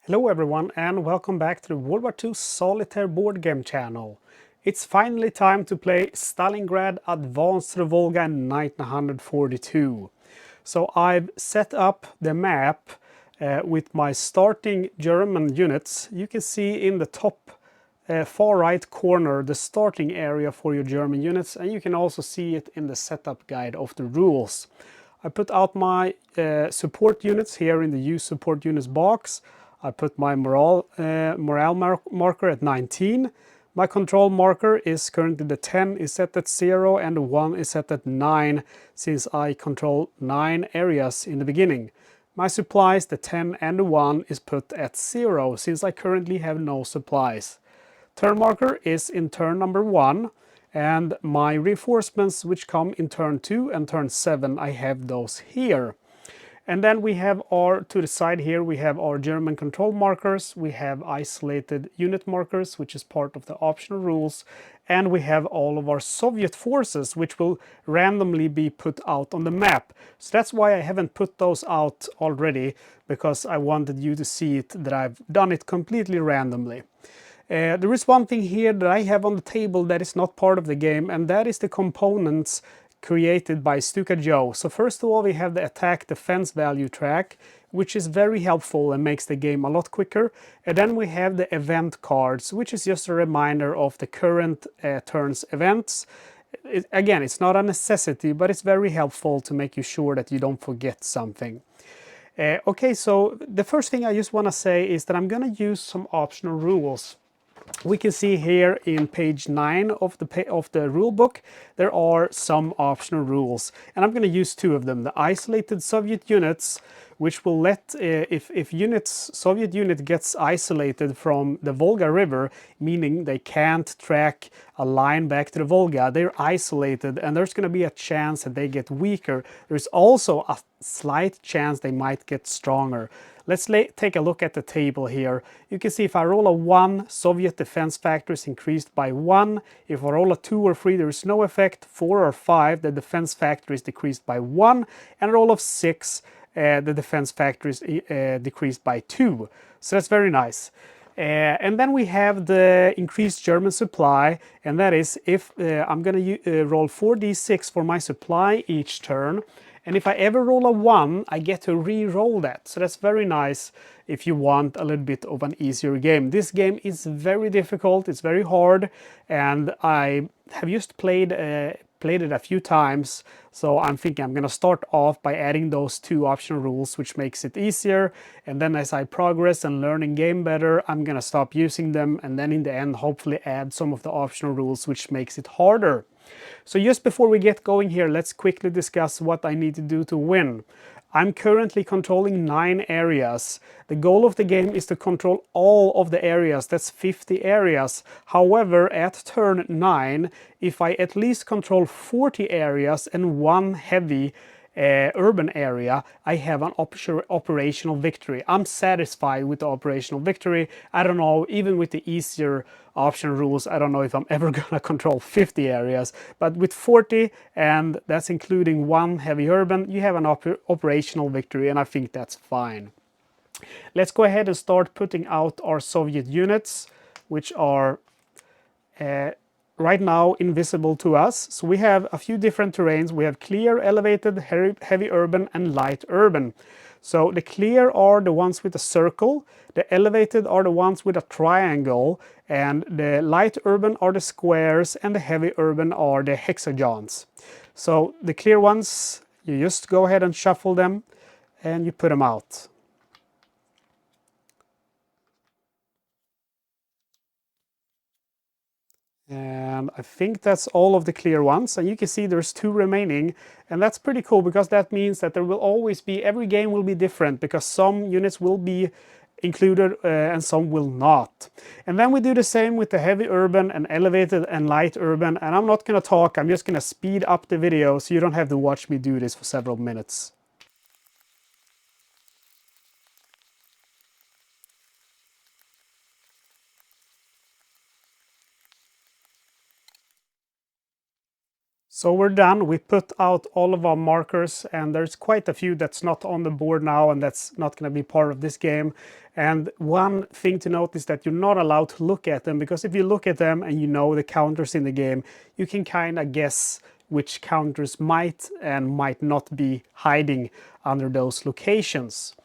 Hello everyone and welcome back to the World War II Solitaire board game channel. It's finally time to play Stalingrad Advanced to the Volga in 1942. So I've set up the map with my starting German units. You can see in the top far right corner the starting area for your German units, and you can also see it in the setup guide of the rules. I put out my support units here in the Use Support Units box. I put my morale marker at 19. My control marker is currently the 10 is set at 0 and the 1 is set at 9 since I control 9 areas in the beginning. My supplies, the 10 and the 1, is put at 0 since I currently have no supplies. Turn marker is in turn number 1, and my reinforcements which come in turn 2 and turn 7, I have those here. And then we have to the side here, we have our German control markers, we have isolated unit markers, which is part of the optional rules, and we have all of our Soviet forces, which will randomly be put out on the map. So that's why I haven't put those out already, because I wanted you to see it, that I've done it completely randomly. There is one thing here that I have on the table that is not part of the game, and that is the components created by Stuka Joe. So first of all, we have the attack defense value track, which is very helpful and makes the game a lot quicker. And then we have the event cards, which is just a reminder of the current turn's events. Again, it's not a necessity, but it's very helpful to make you sure that you don't forget something. Okay, so the first thing I just want to say is that I'm going to use some optional rules. We can see here in page 9 of the rule book, there are some optional rules, and I'm going to use two of them. The isolated Soviet units, which will let, if Soviet unit gets isolated from the Volga River, meaning they can't track a line back to the Volga, they're isolated, and there's going to be a chance that they get weaker. There's also a slight chance they might get stronger. Let's take a look at the table here. You can see if I roll a 1, Soviet defense factor is increased by 1. If I roll a 2 or 3, there is no effect. 4 or 5, the defense factor is decreased by 1. And a roll of 6, the defense factor is decreased by 2. So that's very nice. And then we have the increased German supply, and that is if I'm going to roll 4d6 for my supply each turn. And if I ever roll a 1, I get to re-roll that. So that's very nice if you want a little bit of an easier game. This game is very difficult, it's very hard, and I have just played it a few times. So I'm thinking I'm going to start off by adding those two optional rules, which makes it easier. And then as I progress and learning game better, I'm going to stop using them. And then in the end, hopefully add some of the optional rules, which makes it harder. So just before we get going here, let's quickly discuss what I need to do to win. I'm currently controlling 9 areas. The goal of the game is to control all of the areas, that's 50 areas. However, at turn 9, if I at least control 40 areas and 1 heavy urban area, I have an operational victory. I'm satisfied with the operational victory. I don't know, even with the easier option rules, I don't know if I'm ever gonna control 50 areas, but with 40, and that's including 1 heavy urban, you have an operational victory, and I think that's fine. Let's go ahead and start putting out our Soviet units, which are right now invisible to us. So we have a few different terrains. We have clear, elevated, heavy urban, and light urban. So the clear are the ones with a circle, the elevated are the ones with a triangle, and the light urban are the squares, and the heavy urban are the hexagons. So the clear ones, you just go ahead and shuffle them, and you put them out. And I think that's all of the clear ones, and you can see there's 2 remaining, and that's pretty cool because that means that there will always be, every game will be different because some units will be included and some will not. And then we do the same with the heavy urban and elevated and light urban, and I'm not going to talk, I'm just going to speed up the video so you don't have to watch me do this for several minutes. So we're done. We put out all of our markers, and there's quite a few that's not on the board now and that's not going to be part of this game. And one thing to note is that you're not allowed to look at them, because if you look at them and you know the counters in the game, you can kind of guess which counters might and might not be hiding under those locations.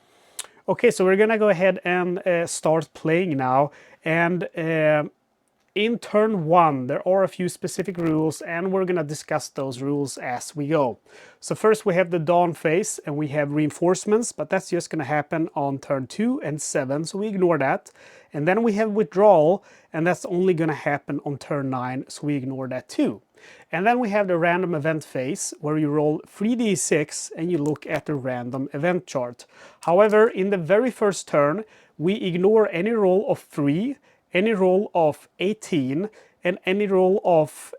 Okay, so we're gonna go ahead and start playing now. And in turn one, there are a few specific rules, and we're gonna discuss those rules as we go. So first we have the dawn phase, and we have reinforcements, but that's just gonna happen on turn 2 and 7, so we ignore that. And then we have withdrawal, and that's only gonna happen on turn 9, so we ignore that too. And then we have the random event phase, where you roll 3d6 and you look at the random event chart. However, in the very first turn, we ignore any roll of 3, any roll of 18, and any roll of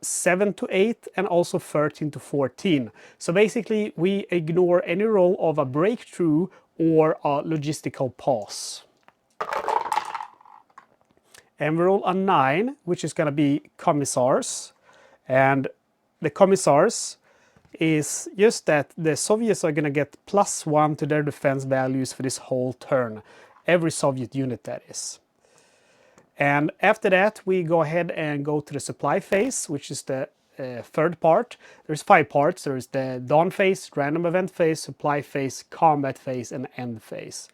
7 to 8, and also 13 to 14. So basically, we ignore any roll of a breakthrough or a logistical pause. And we roll a 9, which is going to be commissars. And the commissars is just that the Soviets are going to get +1 to their defense values for this whole turn. Every Soviet unit, that is. And after that, we go ahead and go to the supply phase, which is the third part. There's 5 parts. There's the dawn phase, random event phase, supply phase, combat phase, and end phase.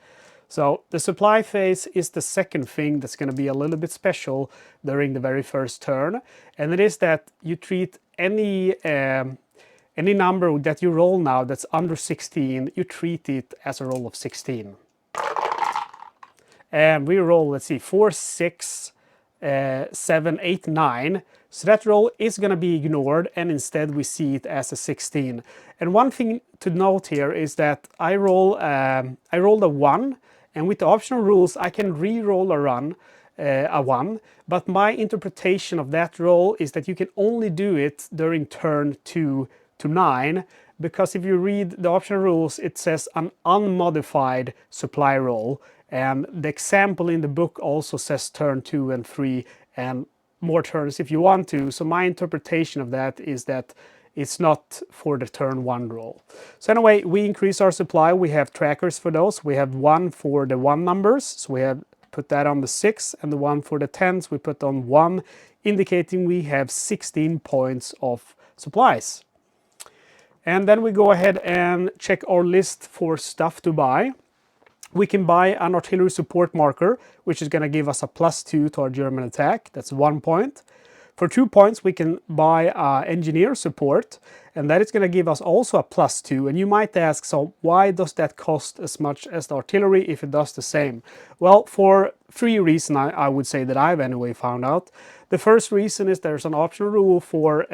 So the supply phase is the second thing that's going to be a little bit special during the very first turn. And it is that you treat any number that you roll now that's under 16, you treat it as a roll of 16. And we roll, let's see, 4, 6, 7, 8, 9. So that roll is going to be ignored, and instead we see it as a 16. And one thing to note here is that I rolled a 1, and with the optional rules I can re-roll a 1, but my interpretation of that roll is that you can only do it during turn 2 to 9, because if you read the optional rules, it says an unmodified supply roll. And the example in the book also says turn 2 and 3 and more turns if you want to. So my interpretation of that is that it's not for the turn 1 roll. So anyway, we increase our supply. We have trackers for those. We have one for the 1 numbers. So we have put that on the 6, and the one for the 10s we put on 1, indicating we have 16 points of supplies. And then we go ahead and check our list for stuff to buy. We can buy an artillery support marker, which is going to give us a +2 to our German attack. That's 1 point. For 2 points, we can buy engineer support, and that is going to give us also a +2. And you might ask, so why does that cost as much as the artillery if it does the same? Well, for 3 reasons I would say that I've anyway found out. The first reason is there's an optional rule for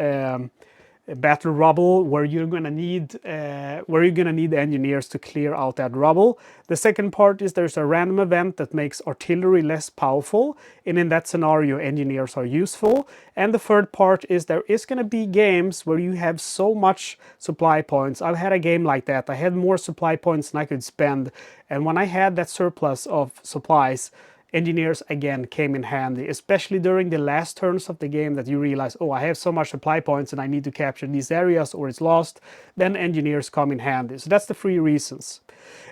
battle rubble, where you're gonna need engineers to clear out that rubble. The second part is there's a random event that makes artillery less powerful, and in that scenario engineers are useful. And the third part is there is gonna be games where you have so much supply points. I've had a game like that. I had more supply points than I could spend, and when I had that surplus of supplies, engineers again came in handy, especially during the last turns of the game that you realize, oh, I have so much supply points and I need to capture these areas or it's lost. Then engineers come in handy. So that's the 3 reasons.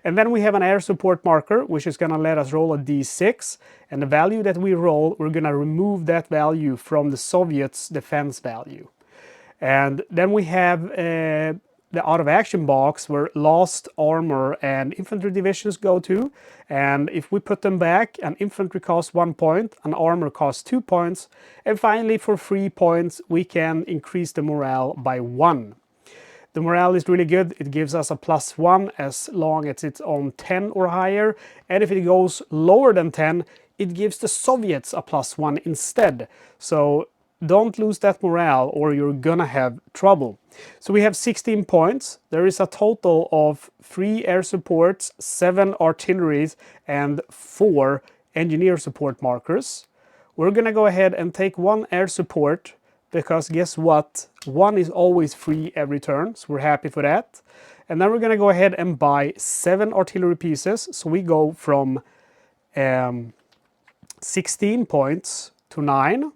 And then we have an air support marker, which is going to let us roll a d6, and the value that we roll, we're going to remove that value from the Soviets' defense value. And then we have the out of action box where lost armor and infantry divisions go to, and if we put them back, an infantry costs 1 point, an armor costs 2 points, and finally for 3 points we can increase the morale by 1. The morale is really good. It gives us a +1 as long as it's on 10 or higher, and if it goes lower than 10, it gives the Soviets a +1 instead. So don't lose that morale or you're gonna have trouble. So we have 16 points. There is a total of 3 air supports, 7 artilleries, and 4 engineer support markers. We're gonna go ahead and take 1 air support, because guess what? 1 is always free every turn, so we're happy for that. And then we're gonna go ahead and buy 7 artillery pieces. So we go from 16 points to 9.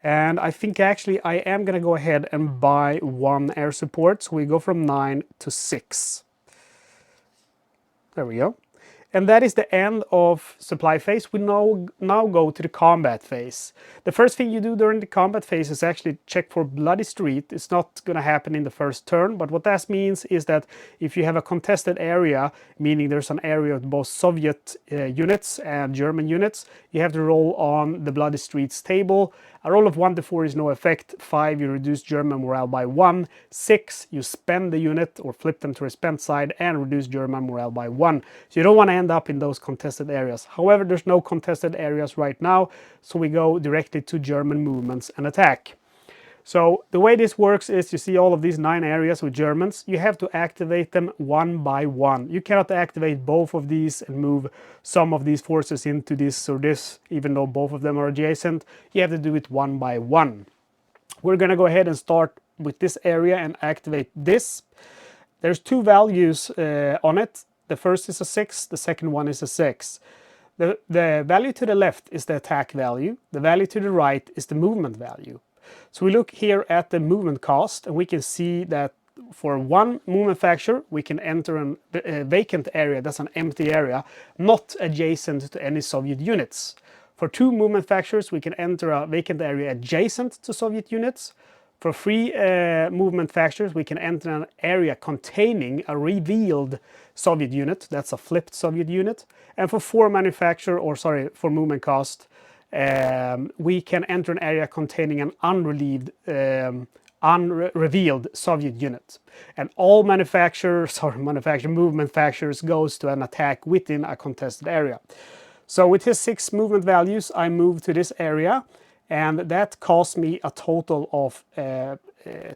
And I think actually I am going to go ahead and buy 1 air support. So we go from 9 to 6. There we go. And that is the end of supply phase. We now go to the combat phase. The first thing you do during the combat phase is actually check for Bloody Street. It's not going to happen in the first turn, but what that means is that if you have a contested area, meaning there's an area of both Soviet units and German units, you have to roll on the Bloody Streets table. A roll of 1 to 4 is no effect. 5, you reduce German morale by 1. 6, you spend the unit or flip them to a spent side and reduce German morale by 1. So you don't want to end up in those contested areas. However, there's no contested areas right now, so we go directly to German movements and attack. So the way this works is you see all of these 9 areas with Germans. You have to activate them one by one. You cannot activate both of these and move some of these forces into this or this, even though both of them are adjacent. You have to do it one by one. We're going to go ahead and start with this area and activate this. There's 2 values on it. The first is a 6, the second one is a 6. The value to the left is the attack value. The value to the right is the movement value. So we look here at the movement cost, and we can see that for 1 movement factor, we can enter a vacant area, that's an empty area, not adjacent to any Soviet units. For 2 movement factors, we can enter a vacant area adjacent to Soviet units. For 3 movement factors, we can enter an area containing a revealed Soviet unit, that's a flipped Soviet unit. And for 4 for movement cost, we can enter an area containing an unrevealed Soviet unit. And all movement factors goes to an attack within a contested area. So with his 6 movement values, I move to this area, and that cost me a total of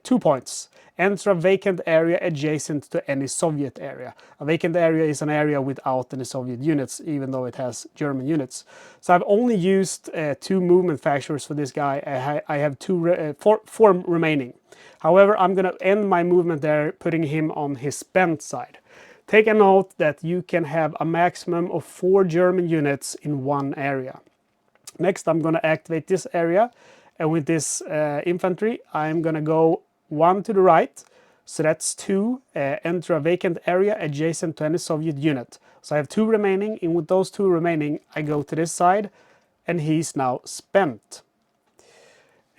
2 points. Enter a vacant area adjacent to any Soviet area. A vacant area is an area without any Soviet units, even though it has German units. So I've only used 2 movement factors for this guy. I have 4 remaining. However, I'm going to end my movement there, putting him on his spent side. Take a note that you can have a maximum of 4 German units in 1 area. Next, I'm going to activate this area, and with this infantry, I'm going to go 1 to the right, so that's 2, enter a vacant area adjacent to any Soviet unit. So I have 2 remaining, and with those 2 remaining, I go to this side, and he's now spent.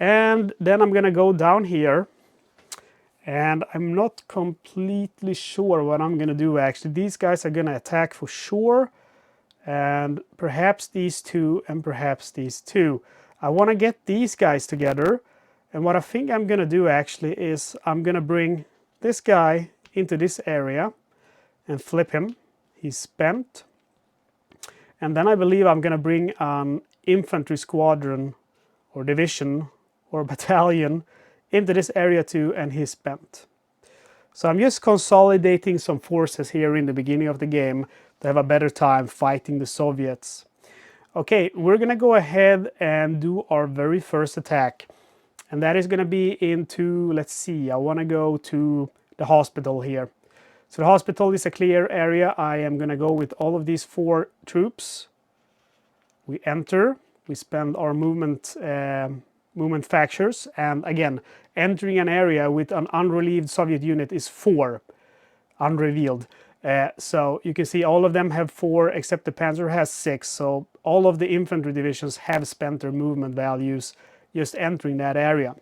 And then I'm going to go down here, and I'm not completely sure what I'm going to do actually. These guys are going to attack for sure, and perhaps these 2 and perhaps these 2. I want to get these guys together, and what I think I'm going to do actually is I'm going to bring this guy into this area and flip him. He's spent. And then I believe I'm going to bring an infantry squadron or division or battalion into this area too, and he's spent. So I'm just consolidating some forces here in the beginning of the game to have a better time fighting the Soviets. Okay, we're going to go ahead and do our very first attack. And that is going to be into, let's see, I want to go to the hospital here. So the hospital is a clear area. I am going to go with all of these 4 troops. We enter, we spend our movement factors, and again, entering an area with an unrelieved Soviet unit is 4, unrevealed. So you can see all of them have 4, except the Panzer has 6. So all of the infantry divisions have spent their movement values just entering that area.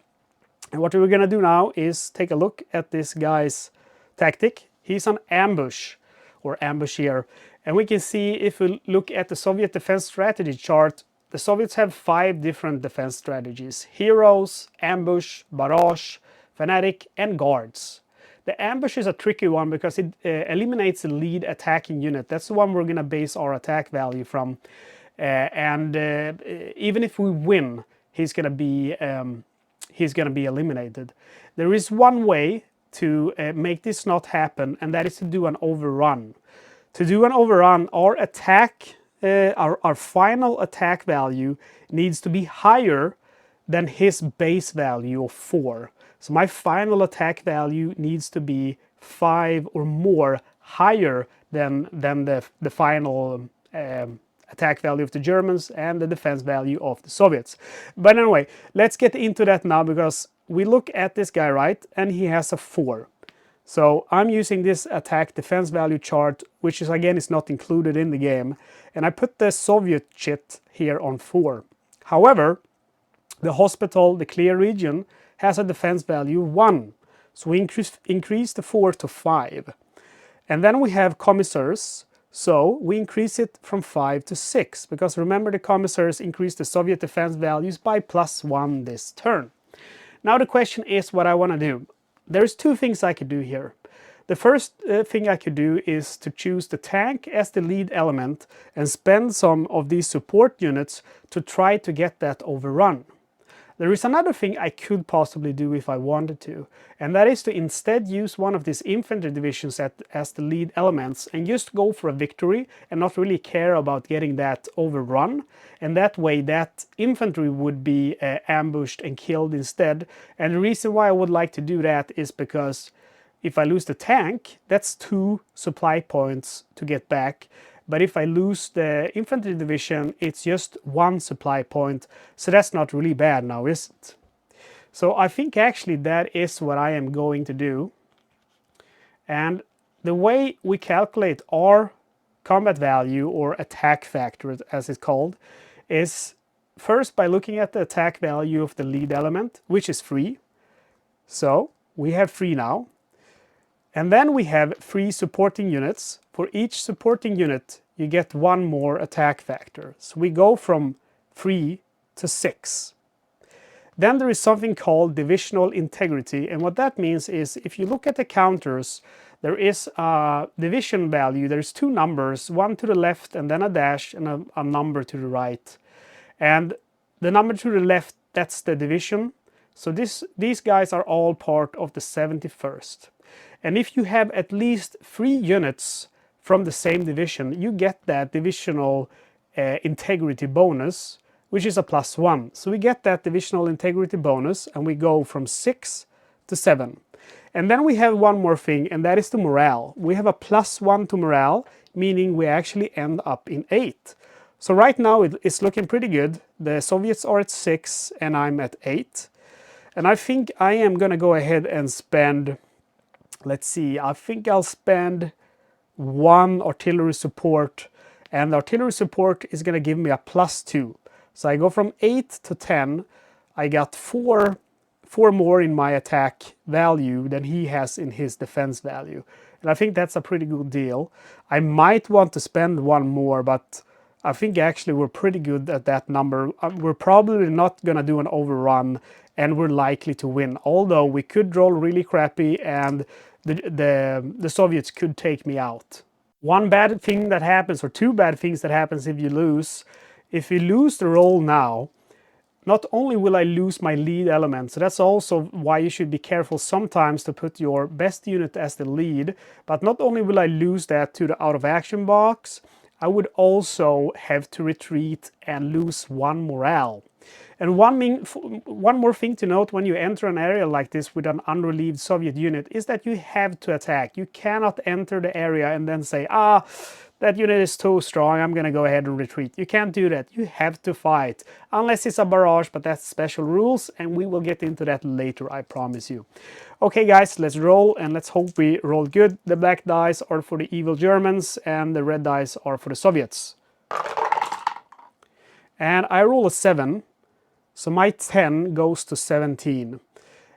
And what we're going to do now is take a look at this guy's tactic. He's an ambush or ambusher. And we can see, if we look at the Soviet defense strategy chart, the Soviets have 5 different defense strategies: heroes, ambush, barrage, fanatic, and guards. The ambush is a tricky one because it eliminates the lead attacking unit. That's the one we're going to base our attack value from. Even if we win, he's going to be eliminated. There is one way to make this not happen, and that is to do an overrun. To do an overrun, our final attack value needs to be higher than his base value of 4. So my final attack value needs to be 5 or more higher than the final attack value of the Germans and the defense value of the Soviets. But anyway, let's get into that now, because we look at this guy, right, and he has a 4. So I'm using this attack defense value chart, which is again is not included in the game, and I put the Soviet shit here on 4. However, the hospital, the clear region, has a defense value 1. So we increase the 4 to 5. And then we have commissars, so we increase it from 5 to 6, because remember the commissars increase the Soviet defense values by +1 this turn. Now the question is what I want to do. There's 2 things I could do here. The first thing I could do is to choose the tank as the lead element and spend some of these support units to try to get that overrun. There is another thing I could possibly do if I wanted to, and that is to instead use one of these infantry divisions as the lead elements and just go for a victory and not really care about getting that overrun. And that way that infantry would be ambushed and killed instead. And the reason why I would like to do that is because if I lose the tank, that's 2 supply points to get back. But if I lose the infantry division, it's just 1 supply point. So that's not really bad now, is it? So I think actually that is what I am going to do. And the way we calculate our combat value, or attack factor as it's called, is first by looking at the attack value of the lead element, which is 3. So we have 3 now. And then we have 3 supporting units. For each supporting unit, you get 1 more attack factor. So we go from 3 to 6. Then there is something called divisional integrity. And what that means is if you look at the counters, there is a division value. There's 2 numbers, one to the left and then a dash, and a number to the right. And the number to the left, that's the division. So these guys are all part of the 71st. And if you have at least 3 units from the same division, you get that divisional integrity bonus, which is a +1. So we get that divisional integrity bonus and we go from 6 to 7. And then we have one more thing, and that is the morale. We have a +1 to morale, meaning we actually end up in 8. So right now it's looking pretty good. The Soviets are at 6 and I'm at 8. And I think I am going to go ahead and spend, let's see, I think I'll spend 1 artillery support, and the artillery support is going to give me a +2. So I go from 8 to 10. I got 4 more in my attack value than he has in his defense value. And I think that's a pretty good deal. I might want to spend 1 more, but I think actually we're pretty good at that number. We're probably not going to do an overrun, and we're likely to win. Although we could roll really crappy and the Soviets could take me out. One bad thing that happens, or 2 bad things that happens if you lose the roll now, not only will I lose my lead element, so that's also why you should be careful sometimes to put your best unit as the lead, but not only will I lose that to the out of action box, I would also have to retreat and lose 1 morale. And one more thing to note when you enter an area like this with an unrelieved Soviet unit is that you have to attack. You cannot enter the area and then say, that unit is too strong, I'm going to go ahead and retreat. You can't do that. You have to fight. Unless it's a barrage, but that's special rules, and we will get into that later, I promise you. Okay guys, let's roll, and let's hope we roll good. The black dice are for the evil Germans, and the red dice are for the Soviets. And I roll a 7. So my 10 goes to 17.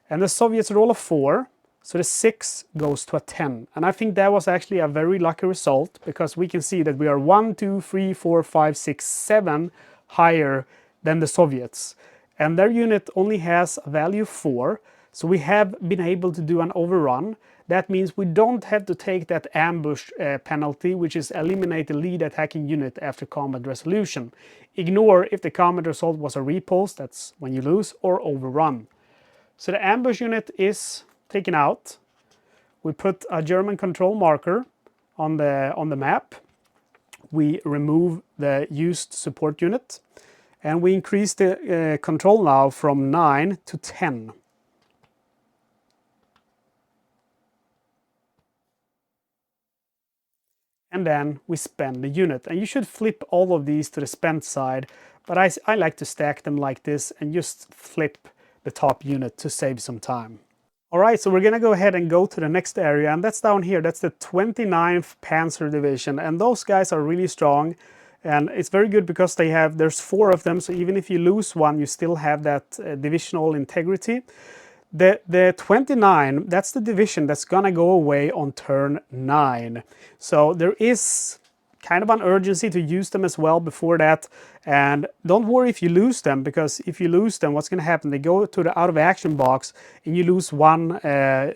And the Soviets roll a 4. So the 6 goes to a 10. And I think that was actually a very lucky result, because we can see that we are 1, 2, 3, 4, 5, 6, 7 higher than the Soviets. And their unit only has a value 4. So we have been able to do an overrun. That means we don't have to take that ambush penalty, which is eliminate the lead attacking unit after combat resolution. Ignore if the combat result was a repulse, that's when you lose, or overrun. So the ambush unit is taken out. We put a German control marker on the map. We remove the used support unit, and we increase the control now from 9 to 10. and then we spend the unit. And you should flip all of these to the spent side, but I like to stack them like this and just flip the top unit to save some time. Alright, so we're gonna go ahead and go to the next area, and that's down here. That's the 29th Panzer Division, and those guys are really strong. And it's very good because there's 4 of them, so even if you lose one, you still have that divisional integrity. The 29, that's the division that's gonna go away on turn 9. So there is kind of an urgency to use them as well before that. And don't worry if you lose them, because if you lose them, what's gonna happen? They go to the out of action box and you lose one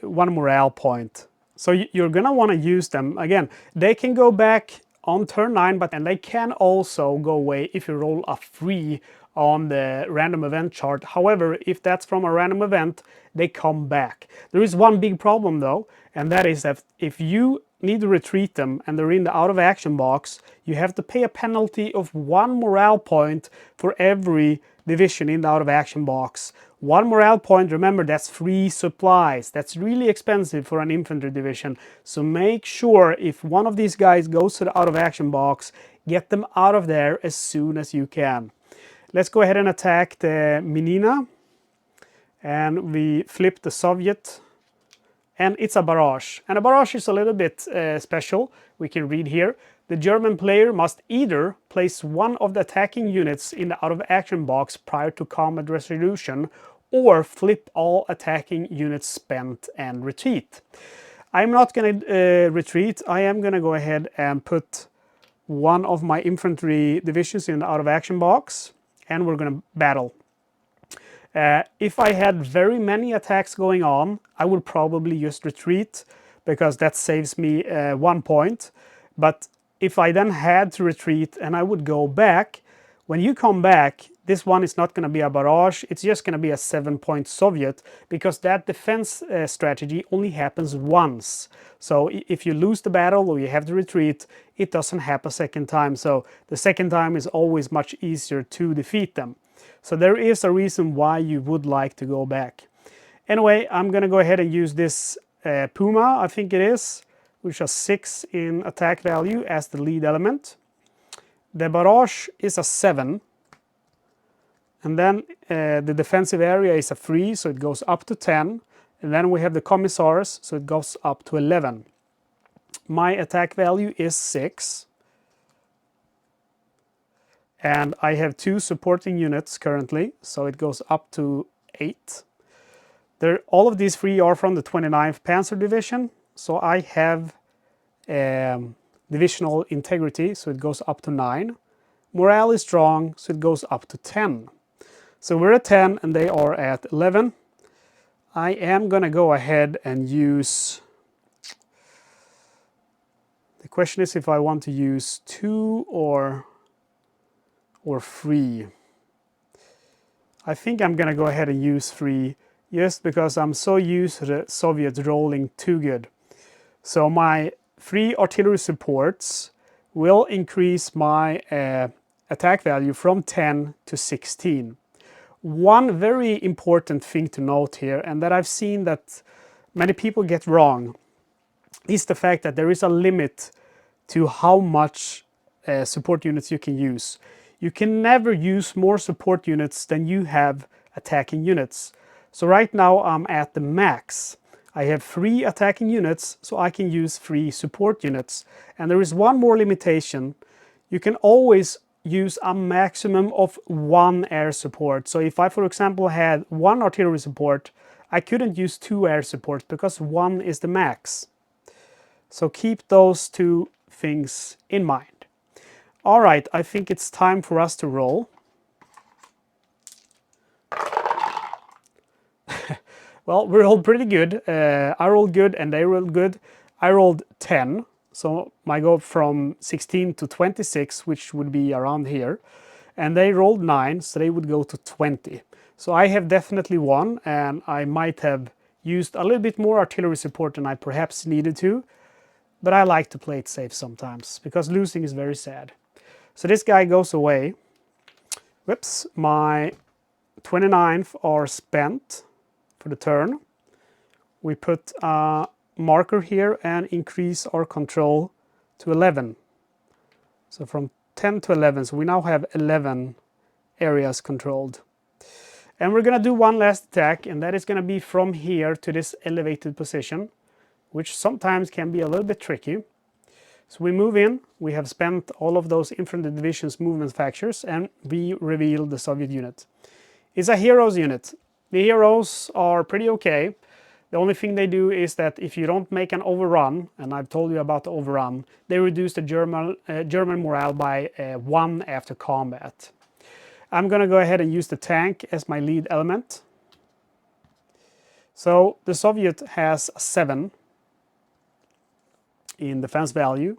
morale point. So you're gonna wanna use them. Again, they can go back on turn 9, and they can also go away if you roll a 3 on the random event chart. However, if that's from a random event, they come back. There is one big problem though, and that is that if you need to retreat them and they're in the out of action box, you have to pay a penalty of 1 morale point for every division in the out of action box. 1 morale point, remember, that's free supplies. That's really expensive for an infantry division. So make sure if one of these guys goes to the out of action box, get them out of there as soon as you can. Let's go ahead and attack the Menina. And we flip the Soviet. And it's a barrage. And a barrage is a little bit special. We can read here. The German player must either place one of the attacking units in the out of action box prior to combat resolution, or flip all attacking units spent and retreat. I'm not going to retreat. I am going to go ahead and put one of my infantry divisions in the out of action box, and we're going to battle. If I had very many attacks going on, I would probably just retreat, because that saves me 1 point. But if I then had to retreat and I would go back, when you come back, this one is not going to be a barrage, it's just going to be a 7-point Soviet, because that defense strategy only happens once. So if you lose the battle or you have to retreat, it doesn't happen a second time. So the second time is always much easier to defeat them. So there is a reason why you would like to go back. Anyway, I'm going to go ahead and use this Puma, I think it is, which has 6 in attack value as the lead element. The barrage is a 7. And then the defensive area is a 3, so it goes up to 10. And then we have the commissars, so it goes up to 11. My attack value is 6. And I have 2 supporting units currently, so it goes up to 8. All of these 3 are from the 29th Panzer Division, so I have divisional integrity, so it goes up to 9. Morale is strong, so it goes up to 10. So we're at 10 and they are at 11. I am going to go ahead and use... The question is if I want to use 2 or 3. I think I'm going to go ahead and use 3, just because I'm so used to the Soviets rolling too good. So my 3 artillery supports will increase my attack value from 10 to 16. One very important thing to note here, and that I've seen that many people get wrong, is the fact that there is a limit to how much support units you can use. You can never use more support units than you have attacking units. So right now I'm at the max. I have 3 attacking units, so I can use 3 support units. And there is one more limitation. You can always use a maximum of 1 air support. So if I, for example, had 1 artillery support, I couldn't use 2 air supports because 1 is the max. So keep those 2 things in mind. All right, I think it's time for us to roll. Well, we rolled pretty good. I rolled good and they rolled good. I rolled 10, so I go from 16 to 26, which would be around here. And they rolled 9, so they would go to 20. So I have definitely won, and I might have used a little bit more artillery support than I perhaps needed to. But I like to play it safe sometimes, because losing is very sad. So this guy goes away. Whoops, my 29th are spent for the turn. We put a marker here and increase our control to 11. So from 10 to 11, so we now have 11 areas controlled. And we're going to do one last attack, and that is going to be from here to this elevated position, which sometimes can be a little bit tricky. So we move in, we have spent all of those infantry divisions movement factors, and we reveal the Soviet unit. It's a heroes unit. The heroes are pretty okay. The only thing they do is that if you don't make an overrun, and I've told you about the overrun, they reduce the German morale by 1 after combat. I'm going to go ahead and use the tank as my lead element. So the Soviet has 7 in defense value.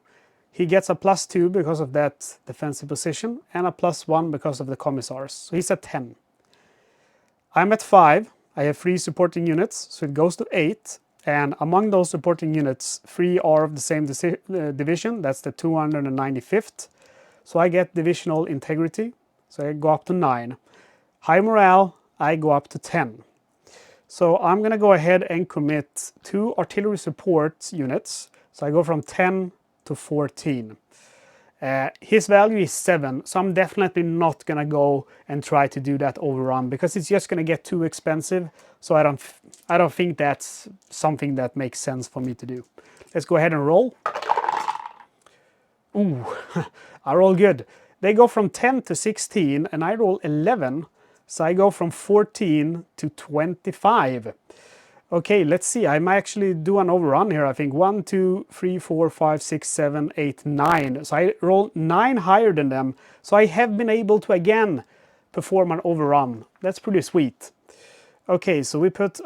He gets a +2 because of that defensive position and a +1 because of the commissars. So he's at 10. I'm at 5. I have 3 supporting units, so it goes to 8. And among those supporting units, 3 are of the same division. That's the 295th. So I get divisional integrity. So I go up to 9. High morale, I go up to 10. So I'm going to go ahead and commit 2 artillery support units. So I go from 10 to 14. His value is 7, so I'm definitely not going to go and try to do that overrun because it's just going to get too expensive. So I don't think that's something that makes sense for me to do. Let's go ahead and roll. Ooh, I roll good. They go from 10 to 16 and I roll 11. So I go from 14 to 25. Okay, let's see. I might actually do an overrun here. I think 1, 2, 3, 4, 5, 6, 7, 8, 9. So I roll 9 higher than them. So I have been able to again perform an overrun. That's pretty sweet. Okay, so we put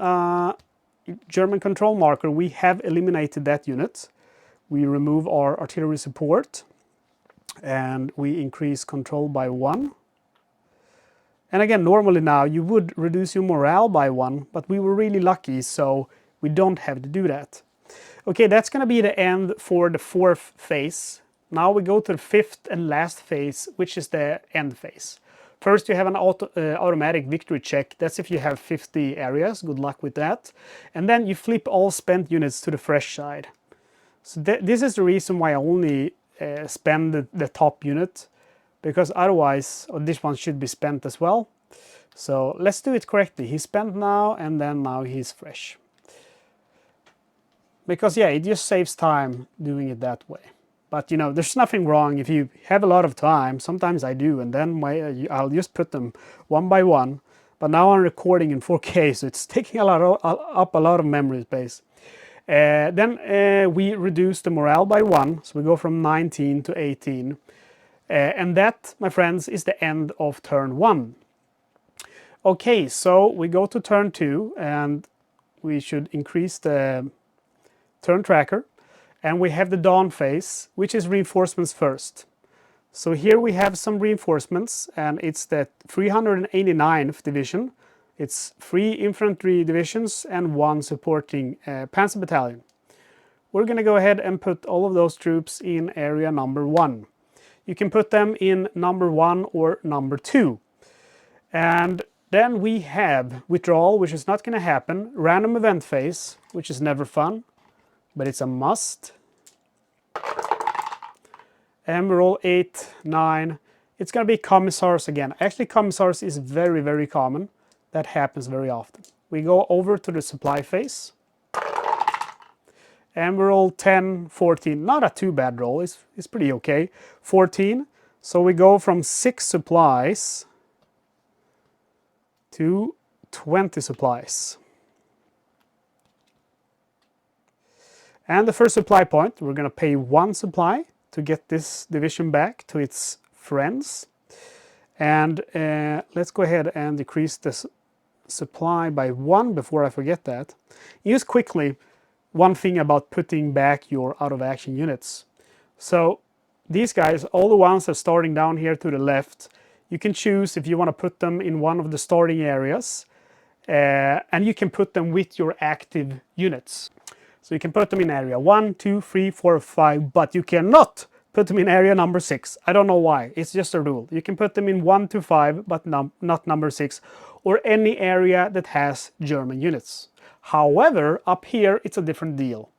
German control marker. We have eliminated that unit. We remove our artillery support and we increase control by 1. And again, normally now you would reduce your morale by 1, but we were really lucky, so we don't have to do that. Okay, that's going to be the end for the 4th phase. Now we go to the 5th and last phase, which is the end phase. First, you have an automatic victory check. That's if you have 50 areas. Good luck with that. And then you flip all spent units to the fresh side. So this is the reason why I only spend the top unit, because otherwise this one should be spent as well. So let's do it correctly. He's spent now and then now he's fresh. Because yeah, it just saves time doing it that way. But you know, there's nothing wrong if you have a lot of time. Sometimes I do, and then I'll just put them one by one. But now I'm recording in 4K, so it's taking up a lot of memory space. Then we reduce the morale by 1, so we go from 19 to 18. And that, my friends, is the end of turn 1. Okay, so we go to turn 2 and we should increase the turn tracker. And we have the dawn phase, which is reinforcements first. So here we have some reinforcements, and it's the 389th Division. It's 3 infantry divisions and 1 supporting panzer battalion. We're going to go ahead and put all of those troops in area number 1. You can put them in number 1 or number 2. And then we have withdrawal, which is not going to happen. Random event phase, which is never fun, but it's a must. And we roll 8, 9. It's going to be commissars again. Actually, commissars is very, very common. That happens very often. We go over to the supply phase. And we roll 10, 14. Not a too bad roll. It's pretty okay. 14. So we go from 6 supplies to 20 supplies. And the first supply point, we're going to pay 1 supply to get this division back to its friends. And let's go ahead and decrease this supply by 1 before I forget that. Use quickly one thing about putting back your out-of-action units. So these guys, all the ones that are starting down here to the left, you can choose if you want to put them in one of the starting areas, and you can put them with your active units. So you can put them in area 1, 2, 3, 4, 5, but you cannot put them in area number 6. I don't know why, it's just a rule. You can put them in 1 to 5, but not number 6, or any area that has German units. However, up here it's a different deal.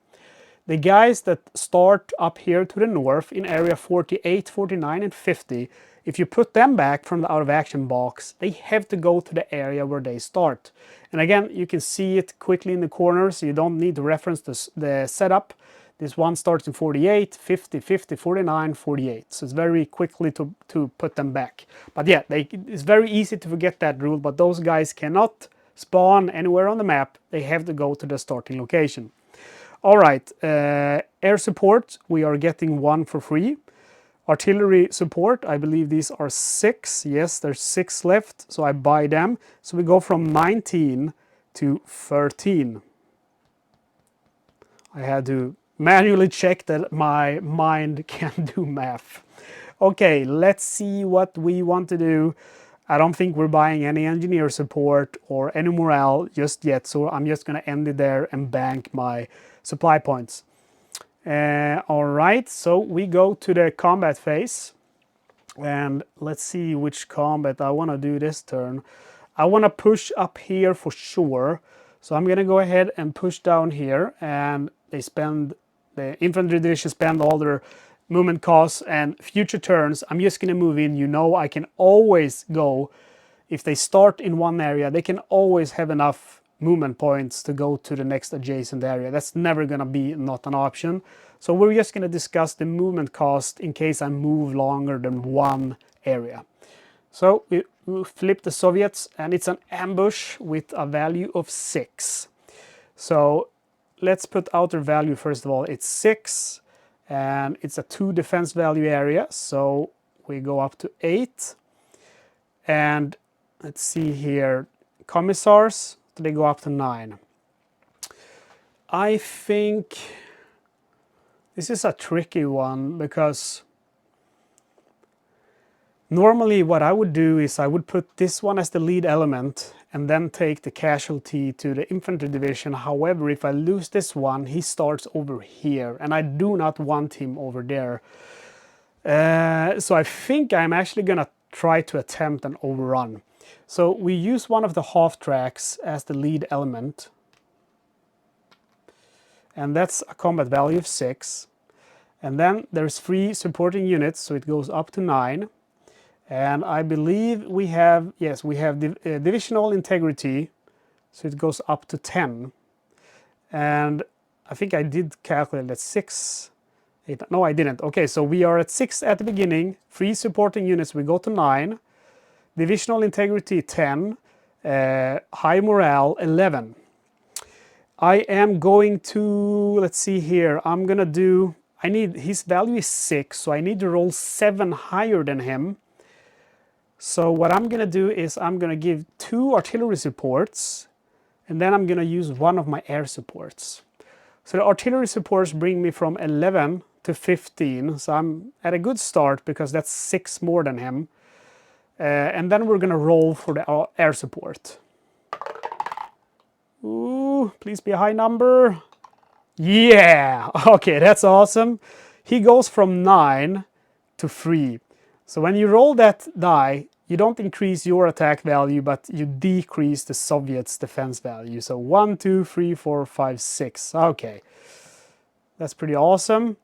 The guys that start up here to the north in area 48, 49, and 50, if you put them back from the out of action box, they have to go to the area where they start. And again, you can see it quickly in the corner, so you don't need to reference the setup. This one starts in 48, 50, 50, 49, 48. So it's very quickly to put them back. But yeah, it's very easy to forget that rule, but those guys cannot spawn anywhere on the map. They have to go to the starting location. All right, air support, we are getting 1 for free. Artillery support, I believe these are 6. Yes, there's 6 left, so I buy them. So we go from 19 to 13. I had to manually check that my mind can do math. Okay, let's see what we want to do. I don't think we're buying any engineer support or any morale just yet, so I'm just going to end it there and bank my supply points. All right, so we go to the combat phase, and let's see which combat I want to do this turn. I want to push up here for sure, so I'm going to go ahead and push down here, and the infantry division spend all their movement costs, and future turns I'm just going to move in. You know, I can always go, if they start in one area, they can always have enough movement points to go to the next adjacent area. That's never going to be not an option. So we're just going to discuss the movement cost in case I move longer than one area. So we flip the Soviets, and it's an ambush with a value of 6. So let's put outer value first of all. It's 6, and it's a 2 defense value area. So we go up to 8. And let's see here, commissars, they go up to 9. I think this is a tricky one, because normally what I would do is I would put this one as the lead element and then take the casualty to the infantry division. However, if I lose this one, he starts over here, and I do not want him over there. So I think I'm actually going to try to attempt an overrun. So we use one of the half tracks as the lead element, and that's a combat value of 6. And then there's 3 supporting units, so it goes up to 9. And I believe we have, yes, we have divisional integrity, so it goes up to 10. And I think I did calculate that 6, 8, no I didn't. Okay, so we are at 6 at the beginning, 3 supporting units, we go to 9. Divisional integrity 10, high morale 11. I am going to, let's see here, I'm gonna do, his value is 6, so I need to roll 7 higher than him. So what I'm gonna do is I'm gonna give 2 artillery supports, and then I'm gonna use one of my air supports. So the artillery supports bring me from 11 to 15, so I'm at a good start because that's 6 more than him. And then we're gonna roll for the air support. Ooh, please be a high number. Yeah, okay, that's awesome. He goes from 9 to 3. So when you roll that die, you don't increase your attack value, but you decrease the Soviets' defense value. So 1, 2, 3, 4, 5, 6. Okay, that's pretty awesome.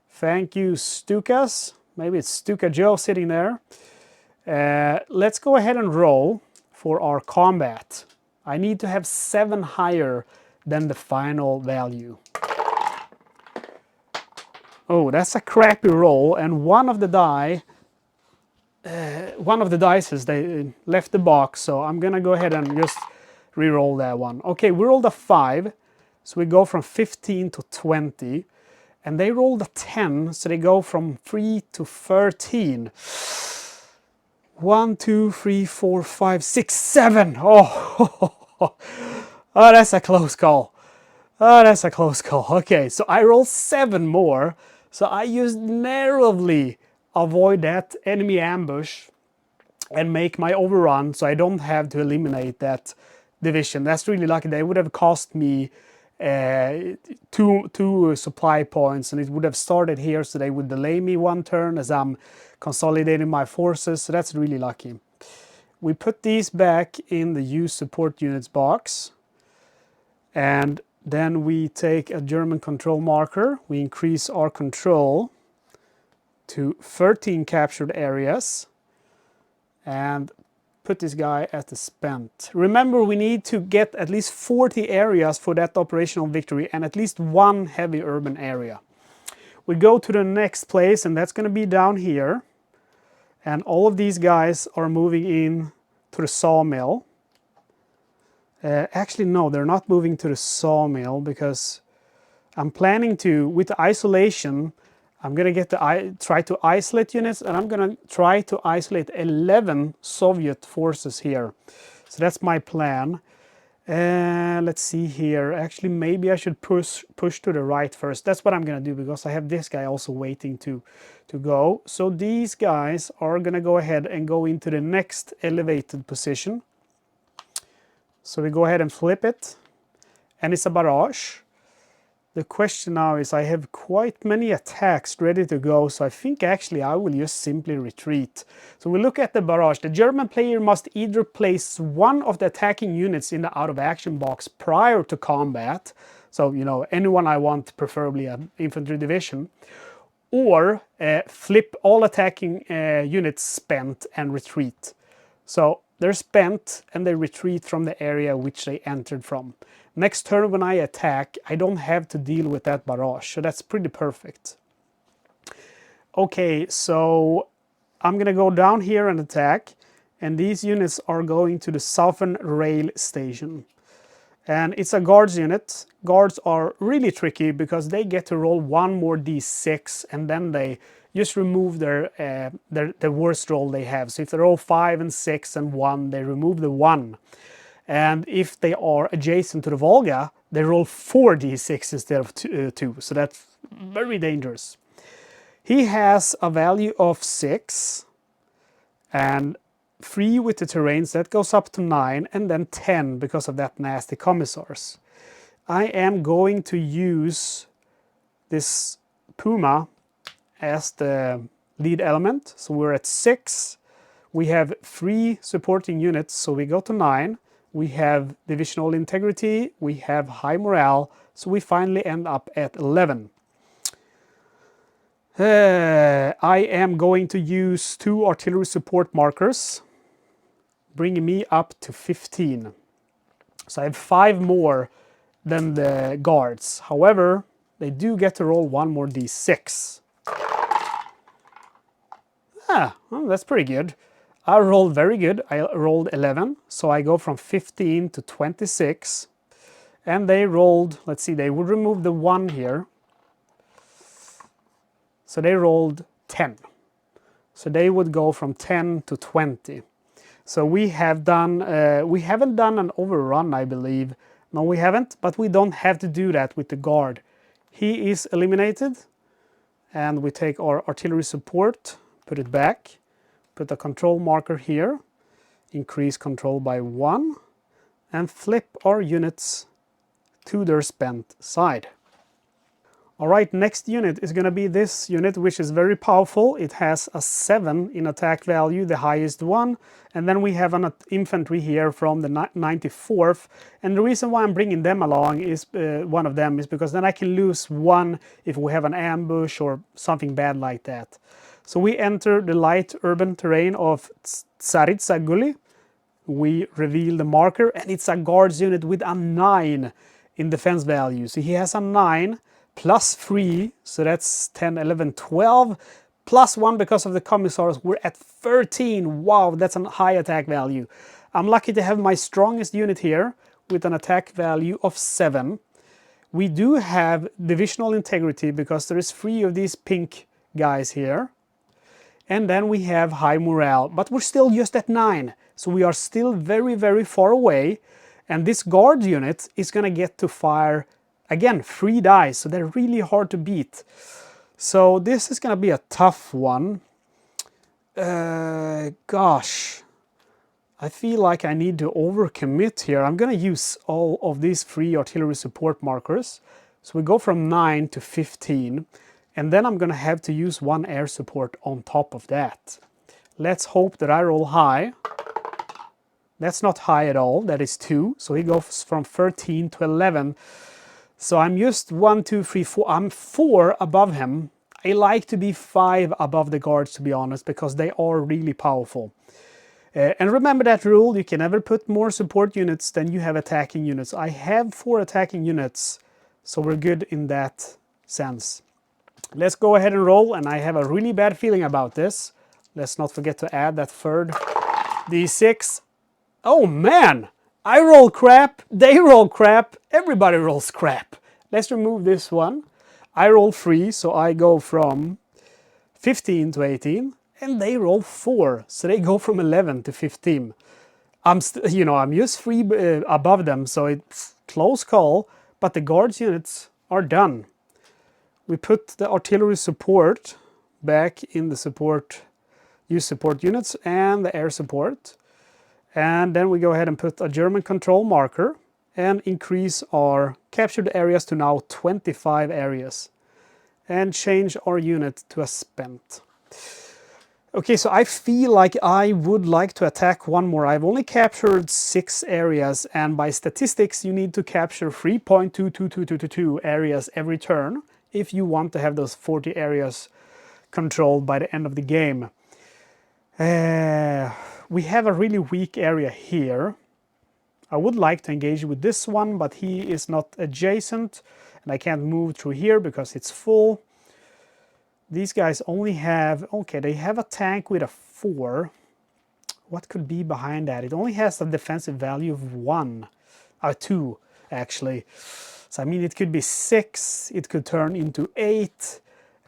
Thank you, Stukas. Maybe it's Stuka Joe sitting there. Let's go ahead and roll for our combat. I need to have 7 higher than the final value. Oh, that's a crappy roll, and one of the dices, they left the box, so I'm gonna go ahead and just re-roll that one. Okay, we rolled a 5, so we go from 15 to 20, and they rolled a 10, so they go from 3 to 13. 1, 2, 3, 4, 5, 6, 7. Oh, oh, that's a close call. Oh, that's a close call. Okay, so I rolled 7 more. So I just narrowly avoid that enemy ambush and make my overrun, so I don't have to eliminate that division. That's really lucky. They would have cost me two supply points, and it would have started here, so they would delay me 1 turn as I'm consolidating my forces. So that's really lucky. We put these back in the use support units box, and Then we take a German control marker. We increase our control to 13 captured areas and put this guy at the spent. Remember, we need to get at least 40 areas for that operational victory and at least one heavy urban area. We go to the next place, and that's going to be down here. And all of these guys are moving in to the sawmill. Actually, no, they're not moving to the sawmill because I'm planning to, with the isolation, I'm going to get try to isolate units, and I'm going to try to isolate 11 Soviet forces here. So that's my plan. Let's see here. Actually, maybe I should push to the right first. That's what I'm going to do because I have this guy also waiting to go. So these guys are going to go ahead and go into the next elevated position. So we go ahead and flip it. And it's a barrage. The question now is I have quite many attacks ready to go, so I think actually I will just simply retreat. So we look at the barrage. The German player must either place one of the attacking units in the out of action box prior to combat, so you know, anyone I want, preferably an infantry division, or flip all attacking units spent and retreat. So they're spent and they retreat from the area which they entered from. Next turn when I attack, I don't have to deal with that barrage, so that's pretty perfect. Okay, so I'm going to go down here and attack, and these units are going to the southern rail station. And it's a guards unit. Guards are really tricky because they get to roll one more d6, and then they just remove their the worst roll they have. So if they roll 5 and 6 and 1, they remove the 1. And if they are adjacent to the Volga, they roll 4 d6 instead of 2. So that's very dangerous. He has a value of 6 and 3 with the terrains. That goes up to 9 and then 10 because of that nasty commissars. I am going to use this Puma as the lead element. So we're at 6. We have 3 supporting units, so we go to 9. We have divisional integrity, we have high morale, so we finally end up at 11. I am going to use 2 artillery support markers, bringing me up to 15. So I have 5 more than the guards. However, they do get to roll 1 more d6. Well, that's pretty good. I rolled very good. I rolled 11, so I go from 15 to 26. And they rolled, let's see, they would remove the 1 here. So they rolled 10. So they would go from 10 to 20. So we have done, we haven't done an overrun, I believe. No, we haven't, but we don't have to do that with the guard. He is eliminated, and we take our artillery support, put it back. Put a control marker here, increase control by 1, and flip our units to their spent side. Alright, next unit is going to be this unit, which is very powerful. It has a 7 in attack value, the highest one. And then we have an infantry here from the 94th. And the reason why I'm bringing them along is, one of them, is because then I can lose 1 if we have an ambush or something bad like that. So we enter the light urban terrain of Tsaritsa Gully. We reveal the marker, and it's a guards unit with a 9 in defense value. So he has a 9 plus 3, so that's 10, 11, 12, plus 1 because of the commissars. We're at 13. Wow, that's a high attack value. I'm lucky to have my strongest unit here with an attack value of 7. We do have divisional integrity because there is 3 of these pink guys here. And then we have high morale, but we're still just at 9. So we are still very, very far away. And this guard unit is going to get to fire, again, 3 dice. So they're really hard to beat. So this is going to be a tough one. Gosh, I feel like I need to overcommit here. I'm going to use all of these 3 artillery support markers. So we go from 9 to 15. And then I'm going to have to use 1 air support on top of that. Let's hope that I roll high. That's not high at all. That is 2. So he goes from 13 to 11. So I'm just 1, 2, 3, 4. I'm 4 above him. I like to be 5 above the guards, to be honest, because they are really powerful. And remember that rule, you can never put more support units than you have attacking units. I have 4 attacking units, so we're good in that sense. Let's go ahead and roll, and I have a really bad feeling about this. Let's not forget to add that third d6. Oh man! I roll crap, they roll crap, everybody rolls crap. Let's remove this one. I roll 3, so I go from 15 to 18, and they roll 4, so they go from 11 to 15. I'm just 3 above them, so it's close call, but the guards units are done. We put the artillery support back in the support units and the air support. And then we go ahead and put a German control marker and increase our captured areas to now 25 areas. And change our unit to a spent. Okay, so I feel like I would like to attack one more. I've only captured 6 areas, and by statistics you need to capture 3.22222 areas every turn if you want to have those 40 areas controlled by the end of the game. We have a really weak area here. I would like to engage with this one, but he is not adjacent, and I can't move through here because it's full. These guys only have, okay, they have a tank with a 4. What could be behind that? It only has a defensive value of 2 actually. So I mean, it could be 6, it could turn into 8,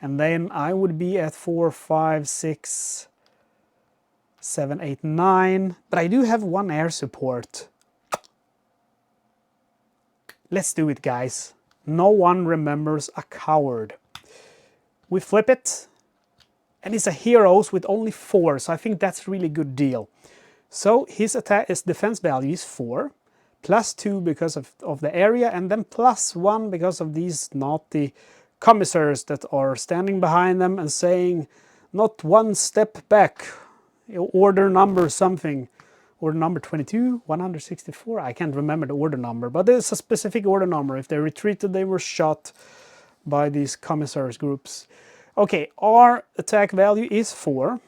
and then I would be at 4, 5, 6, 7, 8, 9. But I do have 1 air support. Let's do it, guys. No one remembers a coward. We flip it, and it's a heroes with only 4, so I think that's a really good deal. So his defense value is 4, plus 2 because of the area, and then plus 1 because of these naughty commissars that are standing behind them and saying, not 1 step back, order number something. Order number 22, 164, I can't remember the order number, but there's a specific order number. If they retreated, they were shot by these commissars groups. Okay, our attack value is 4.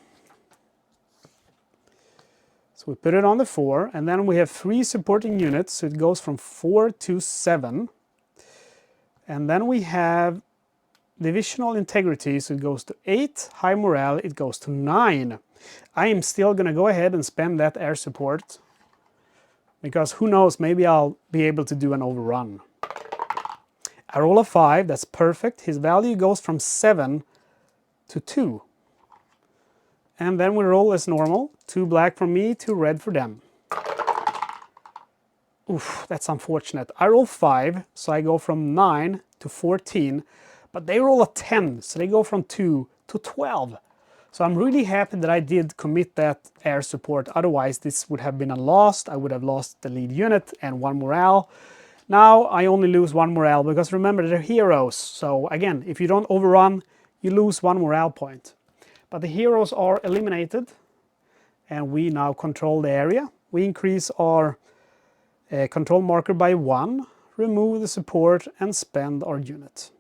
So we put it on the 4, and then we have 3 supporting units, so it goes from 4 to 7. And then we have divisional integrity, so it goes to 8. High morale, it goes to 9. I am still going to go ahead and spend that air support, because who knows, maybe I'll be able to do an overrun. I roll a 5, that's perfect. His value goes from 7 to 2. And then we roll as normal. 2 black for me, 2 red for them. Oof, that's unfortunate. I roll 5, so I go from 9 to 14. But they roll a 10, so they go from 2 to 12. So I'm really happy that I did commit that air support. Otherwise, this would have been a loss. I would have lost the lead unit and 1 morale. Now I only lose 1 morale because remember, they're heroes. So again, if you don't overrun, you lose 1 morale point. But the heroes are eliminated, and we now control the area. We increase our control marker by 1, remove the support, and spend our unit.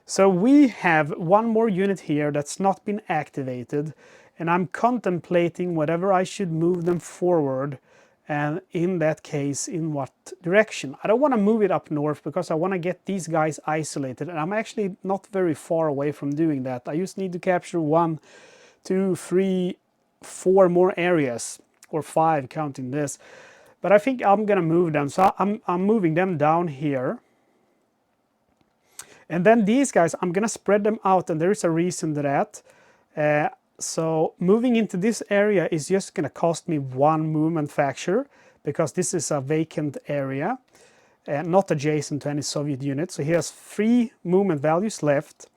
So we have 1 more unit here that's not been activated, and I'm contemplating whether I should move them forward, and in that case, in what direction. I don't want to move it up north because I want to get these guys isolated, and I'm actually not very far away from doing that. I just need to capture 1, 2, 3, 4 more areas, or 5 counting this. But I think I'm going to move them, so I'm moving them down here. And then these guys, I'm going to spread them out, and there is a reason to that. So moving into this area is just going to cost me 1 movement factor, because this is a vacant area, not adjacent to any Soviet unit. So he has 3 movement values left.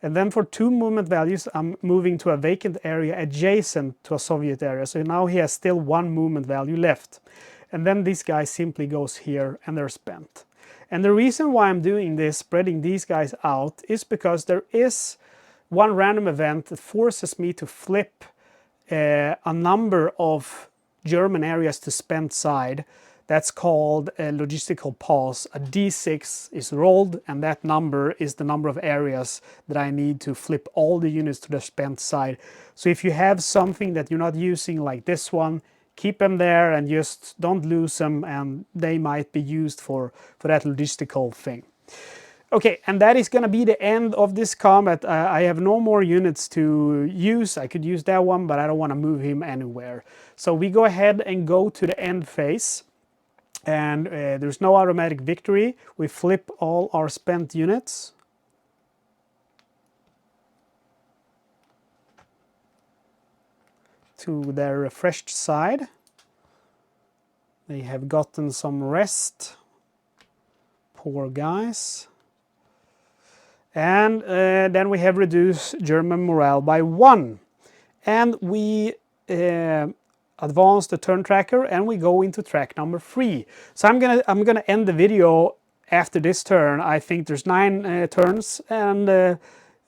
And then for 2 movement values, I'm moving to a vacant area adjacent to a Soviet area. So now he has still 1 movement value left. And then this guy simply goes here, and they're spent. And the reason why I'm doing this, spreading these guys out, is because there is 1 random event that forces me to flip a number of German areas to spent side. That's called a logistical pause. A d6 is rolled, and that number is the number of areas that I need to flip all the units to the spent side. So if you have something that you're not using, like this one, keep them there and just don't lose them, and they might be used for that logistical thing. Okay, and that is going to be the end of this combat. I have no more units to use. I could use that one, but I don't want to move him anywhere. So we go ahead and go to the end phase. And there's no automatic victory. We flip all our spent units. To their refreshed side. They have gotten some rest. Poor guys. And then we have reduced German morale by 1. And we advance the turn tracker, and we go into track number 3. So I'm gonna end the video after this turn. I think there's 9 turns, and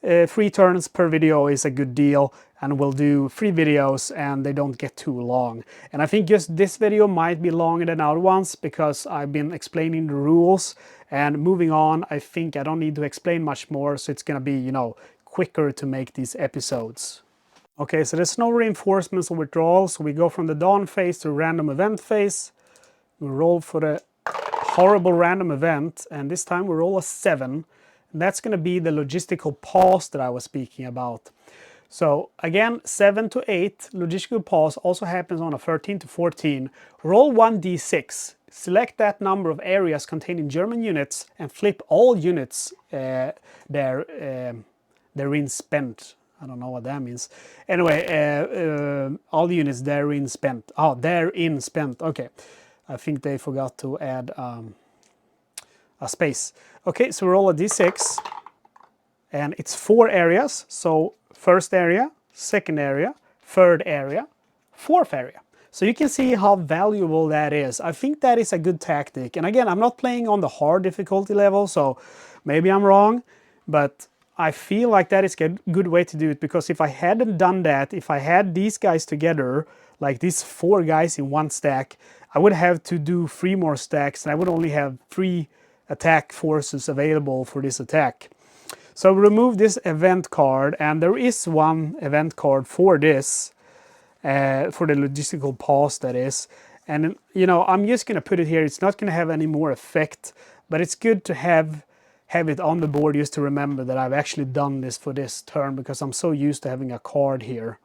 3 turns per video is a good deal, and we'll do 3 videos and they don't get too long. And I think just this video might be longer than other ones because I've been explaining the rules, and moving on, I think I don't need to explain much more, so it's gonna be, you know, quicker to make these episodes. Okay, so there's no reinforcements or withdrawals, so we go from the dawn phase to random event phase. We roll for the horrible random event, and this time we roll a 7. And that's going to be the logistical pause that I was speaking about. So again, 7 to 8, logistical pause also happens on a 13 to 14. Roll 1d6, select that number of areas containing German units, and flip all units therein spent. I don't know what that means. Anyway, all units therein spent. Oh, therein spent. Okay. I think they forgot to add a space. Okay, so we roll a d6. And it's 4 areas. So first area, second area, third area, fourth area. So you can see how valuable that is. I think that is a good tactic. And again, I'm not playing on the hard difficulty level, so maybe I'm wrong. But I feel like that is a good way to do it, because if I hadn't done that, if I had these guys together, like these 4 guys in one stack, I would have to do 3 more stacks, and I would only have 3 attack forces available for this attack. So remove this event card, and there is one event card for this, for the logistical pause, that is. And you know, I'm just gonna put it here. It's not gonna have any more effect, but it's good to have it on the board just to remember that I've actually done this for this turn, because I'm so used to having a card here.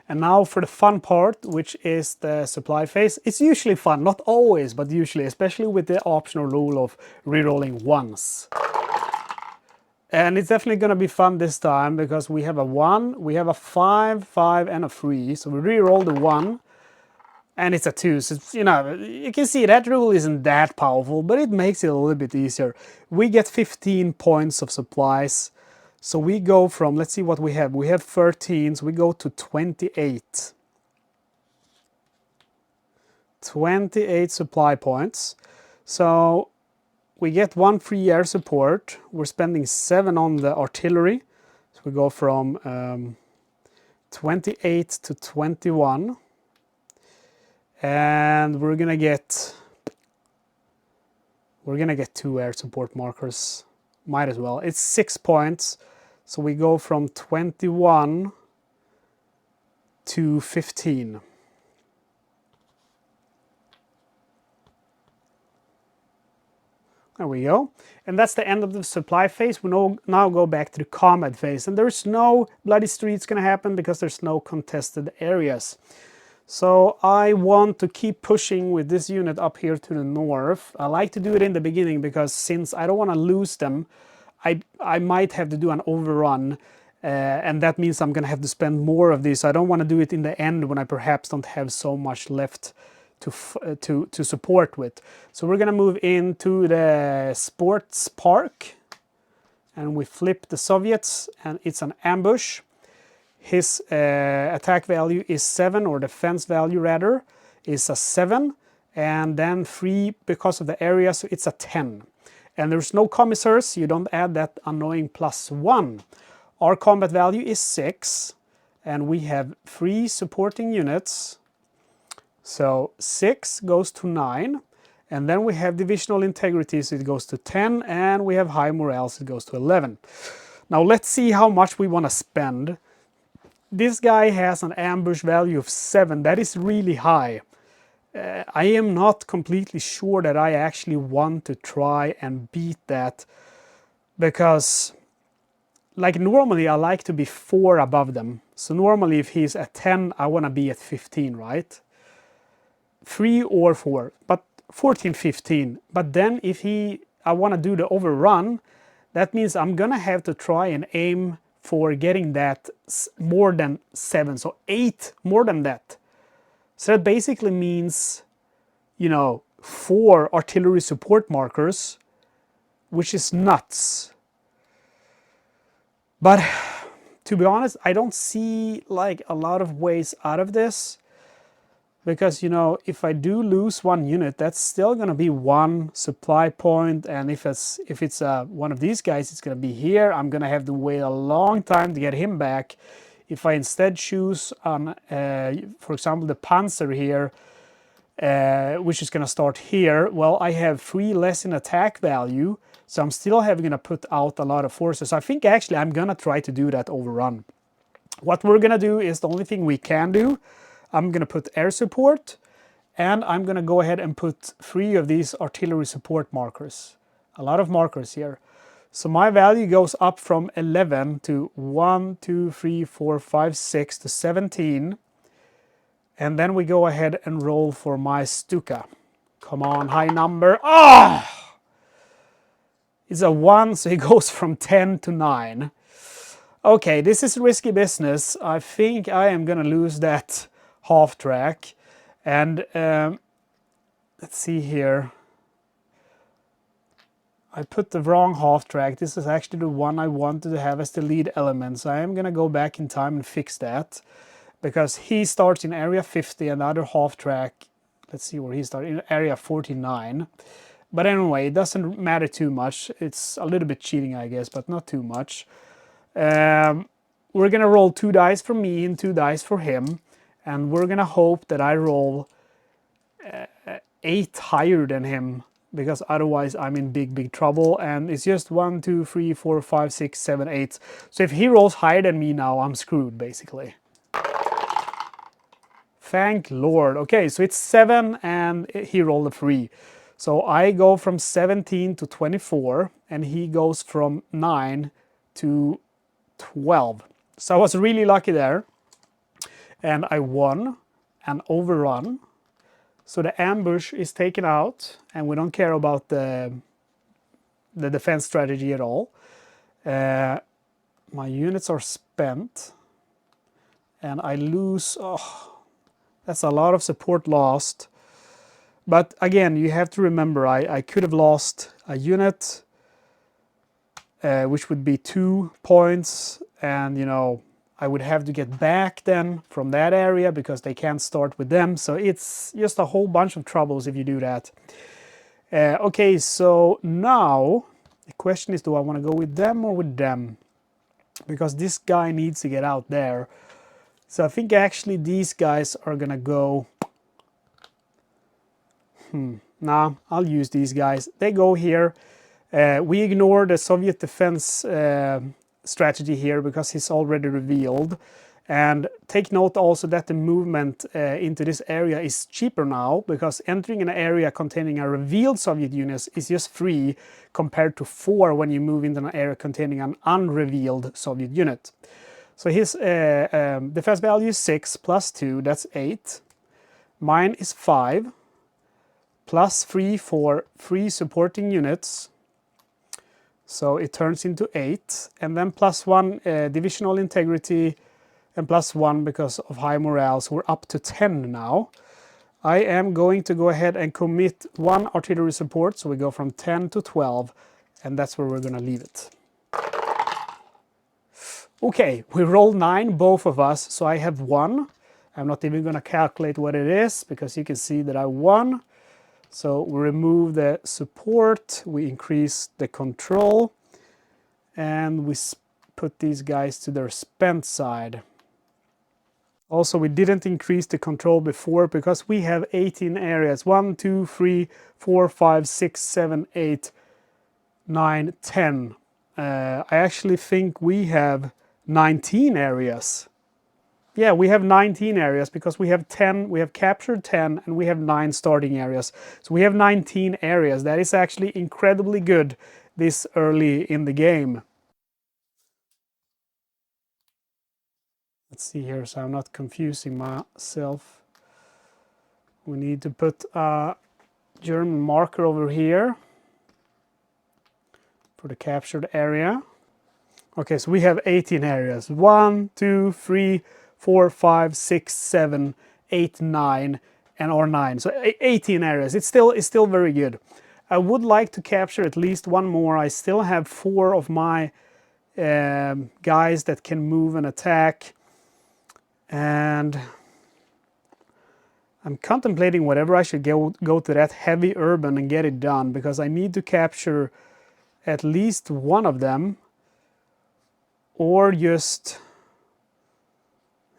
And now for the fun part, which is the supply phase. It's usually fun, not always, but usually, especially with the optional rule of rerolling once. And it's definitely going to be fun this time, because we have a 1, we have a 5, 5, and a 3. So we reroll the 1, and it's a 2. So, you know, you can see that rule isn't that powerful, but it makes it a little bit easier. We get 15 points of supplies. So we go from, let's see what we have. We have 13, so we go to 28. 28 supply points. So we get 1 free air support. We're spending 7 on the artillery. So we go from 28 to 21. And we're gonna get 2 air support markers. Might as well. It's 6 points. So we go from 21 to 15. There we go. And that's the end of the supply phase. We now go back to the combat phase. And there's no bloody streets going to happen because there's no contested areas. So I want to keep pushing with this unit up here to the north. I like to do it in the beginning because since I don't want to lose them, I might have to do an overrun. And that means I'm going to have to spend more of this. I don't want to do it in the end when I perhaps don't have so much left to support with. So we're going to move into the sports park. And we flip the Soviets, and it's an ambush. His attack value is 7, or defense value rather, is a 7. And then 3 because of the area, so it's a 10. And there's no commissars, so you don't add that annoying +1. Our combat value is 6, and we have 3 supporting units. So 6 goes to 9, And then we have divisional integrity, so it goes to 10, and we have high morale, so it goes to 11. Now let's see how much we want to spend. This guy has an ambush value of 7. That is really high. I am not completely sure that I actually want to try and beat that, because like normally I like to be 4 above them. So normally if he's at 10, I want to be at 15, right? 3 or 4, but 14, 15. But then if I want to do the overrun, that means I'm gonna have to try and aim for getting that more than 7, so 8 more than that. So that basically means, you know, 4 artillery support markers, which is nuts. But to be honest, I don't see like a lot of ways out of this, because, you know, if I do lose 1 unit, that's still going to be 1 supply point, and if it's one of these guys, it's going to be here. I'm going to have to wait a long time to get him back. If I instead choose on, for example, the Panzer here, which is going to start here, well, I have 3 less in attack value, so I'm still having to put out a lot of forces. I think actually I'm going to try to do that overrun. What we're going to do is the only thing we can do. I'm going to put air support, and I'm going to go ahead and put 3 of these artillery support markers. A lot of markers here. So my value goes up from 11 to 1, 2, 3, 4, 5, 6 to 17. And then we go ahead and roll for my Stuka. Come on, high number. Ah! It's a 1, so it goes from 10 to 9. Okay, this is risky business. I think I am going to lose that half track. And let's see here. I put the wrong half track. This is actually the one I wanted to have as the lead element. So I am going to go back in time and fix that, because he starts in area 50 and the other half track, let's see where he started, in area 49. But anyway, it doesn't matter too much. It's a little bit cheating, I guess, but not too much. We're going to roll 2 dice for me and 2 dice for him. And we're going to hope that I roll 8 higher than him, because otherwise I'm in big trouble. And it's just 1, 2, 3, 4, 5, 6, 7, 8. So if he rolls higher than me now, I'm screwed, basically. Thank Lord. Okay, so it's 7 and he rolled a 3. So I go from 17 to 24, and he goes from 9 to 12. So I was really lucky there. And I won an overrun. So the ambush is taken out, and we don't care about the defense strategy at all. My units are spent, and I lose. Oh, that's a lot of support lost. But again, you have to remember, I could have lost a unit, which would be 2 points, and you know, I would have to get back then from that area because they can't start with them. So it's just a whole bunch of troubles if you do that. Okay, so now the question is, do I want to go with them or with them? Because this guy needs to get out there. So I think actually these guys are going to go... Nah, I'll use these guys. They go here. We ignore the Soviet defense strategy here because it's already revealed. And take note also that the movement into this area is cheaper now, because entering an area containing a revealed Soviet unit is just 3 compared to 4 when you move into an area containing an unrevealed Soviet unit. So his defense value is 6 plus 2, that's 8. Mine is 5. Plus 3 for 3 supporting units, so it turns into 8, and then plus 1 divisional integrity, and plus 1 because of high morale, so we're up to 10 now. I am going to go ahead and commit 1 artillery support, so we go from 10 to 12, and that's where we're going to leave it. Okay, we rolled 9, both of us, so I have 1. I'm not even going to calculate what it is, because you can see that I won. So we remove the support, we increase the control, and we put these guys to their spent side. Also, we didn't increase the control before because we have 18 areas. 1, 2, 3, 4, 5, 6, 7, 8, 9, 10. I actually think we have 19 areas. Yeah, we have 19 areas because we have 10, we have captured 10 and we have 9 starting areas. So we have 19 areas. That is actually incredibly good this early in the game. Let's see here so I'm not confusing myself. We need to put a German marker over here for the captured area. Okay, so we have 18 areas. 1, 2, 3, 4, 5, 6, 7, 8, 9, and or 9. So 18 areas. It's still very good. I would like to capture at least one more. I still have 4 of my guys that can move and attack. And I'm contemplating whether I should go to that heavy urban and get it done, because I need to capture at least one of them, or just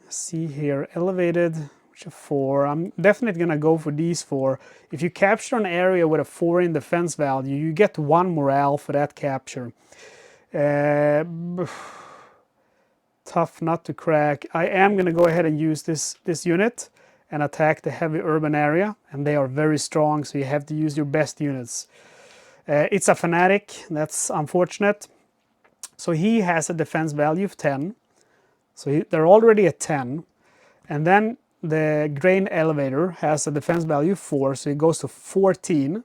see here, elevated, which are 4. I'm definitely gonna go for these 4. If you capture an area with a 4 in defense value, you get 1 morale for that capture. Tough nut to crack. I am gonna go ahead and use this unit and attack the heavy urban area, and they are very strong, so you have to use your best units. It's a fanatic, that's unfortunate. So he has a defense value of 10, so they're already at 10. And then the grain elevator has a defense value of 4, so it goes to 14.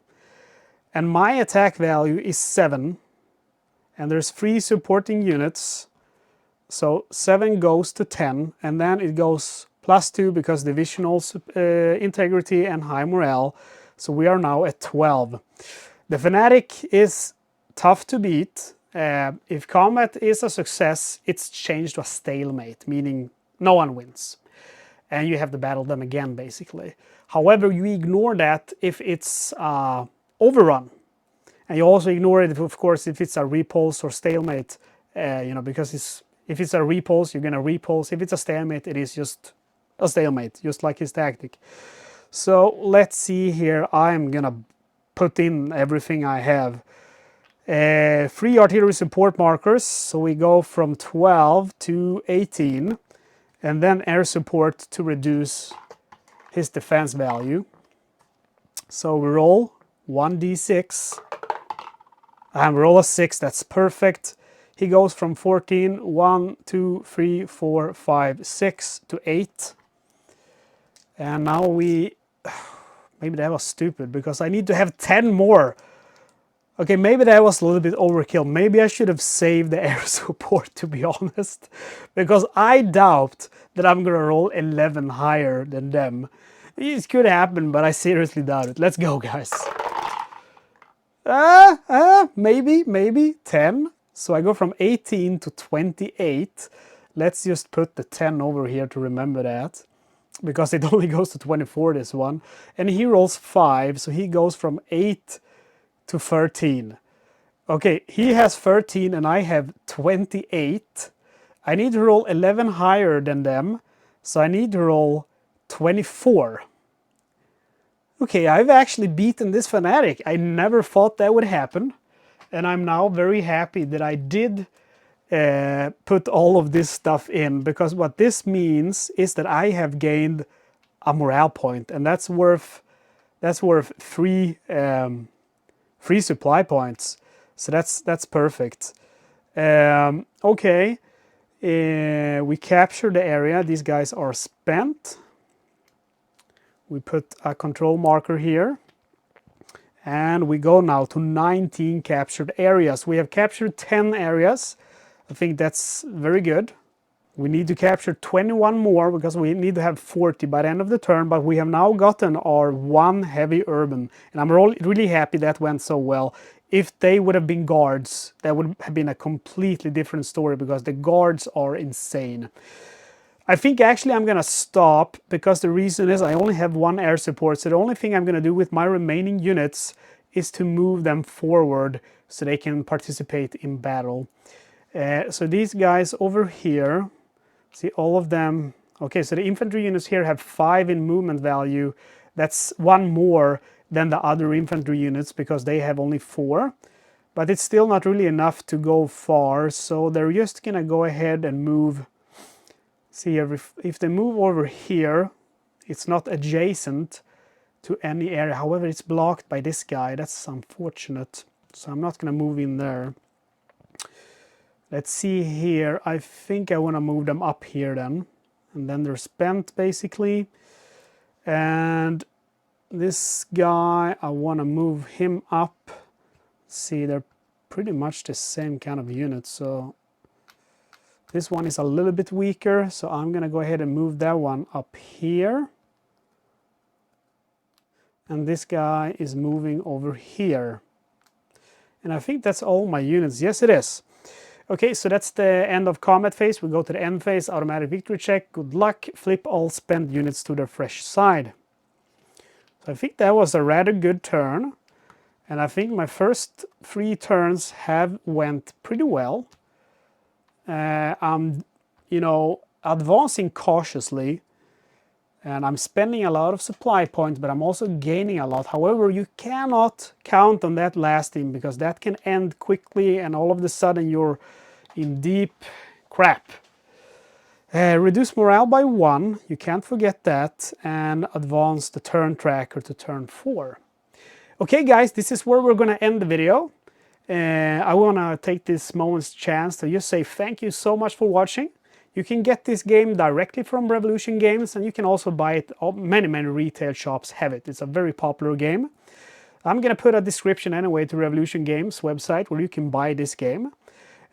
And my attack value is 7, and there's 3 supporting units, so 7 goes to 10, and then it goes +2 because divisional integrity and high morale, so we are now at 12. The fanatic is tough to beat. If combat is a success, it's changed to a stalemate, meaning no one wins. And you have to battle them again, basically. However, you ignore that if it's overrun. And you also ignore it, of course, if it's a repulse or stalemate, because if it's a repulse, you're going to repulse. If it's a stalemate, it is just a stalemate, just like his tactic. So let's see here. I'm going to put in everything I have. 3 artillery support markers, so we go from 12 to 18, and then air support to reduce his defense value. So we roll 1d6, and we roll a 6, that's perfect. He goes from 14, 1, 2, 3, 4, 5, 6 to 8. And now maybe that was stupid because I need to have 10 more. Okay, maybe that was a little bit overkill. Maybe I should have saved the air support, to be honest, because I doubt that I'm gonna roll 11 higher than them. It could happen, but I seriously doubt it. Let's go, guys. Maybe 10. So I go from 18 to 28. Let's just put the 10 over here to remember that, because it only goes to 24, this one. And he rolls 5, so he goes from 8 to 13. Okay, he has 13 and I have 28. I need to roll 11 higher than them, so I need to roll 24. Okay, I've actually beaten this fanatic. I never thought that would happen, and I'm now very happy that I did put all of this stuff in, because what this means is that I have gained a morale point, and that's worth 3 supply points. So that's perfect. Okay, we capture the area. These guys are spent. We put a control marker here, and we go now to 19 captured areas. We have captured 10 areas. I think that's very good. We need to capture 21 more because we need to have 40 by the end of the turn, but we have now gotten our 1 heavy urban, and I'm really happy that went so well. If they would have been guards, that would have been a completely different story, because the guards are insane. I think actually I'm gonna stop, because the reason is I only have 1 air support, so the only thing I'm gonna do with my remaining units is to move them forward so they can participate in battle. So these guys over here, see, all of them Okay, so the infantry units here have 5 in movement value. That's 1 more than the other infantry units because they have only 4. But it's still not really enough to go far, so they're just gonna go ahead and move. See, if they move over here, it's not adjacent to any area. However, it's blocked by this guy. That's unfortunate. So I'm not gonna move in there. Let's see here. I think I wanna move them up here then. And then they're spent basically. And this guy, I wanna move him up. See, they're pretty much the same kind of unit, so this one is a little bit weaker, so I'm gonna go ahead and move that one up here. And this guy is moving over here. And I think that's all my units. Yes, it is. Okay, so that's the end of combat phase. We go to the end phase, automatic victory check. Good luck. Flip all spent units to their fresh side. So I think that was a rather good turn. And I think my first 3 turns have went pretty well. I'm, advancing cautiously. And I'm spending a lot of supply points, but I'm also gaining a lot. However, you cannot count on that lasting because that can end quickly and all of a sudden you're in deep crap. Reduce morale by 1, you can't forget that, and advance the turn tracker to turn 4. Okay guys, this is where we're going to end the video. I want to take this moment's chance to just say thank you so much for watching. You can get this game directly from Revolution Games, and you can also buy it. Many retail shops have it. It's a very popular game. I'm going to put a description anyway to Revolution Games website where you can buy this game.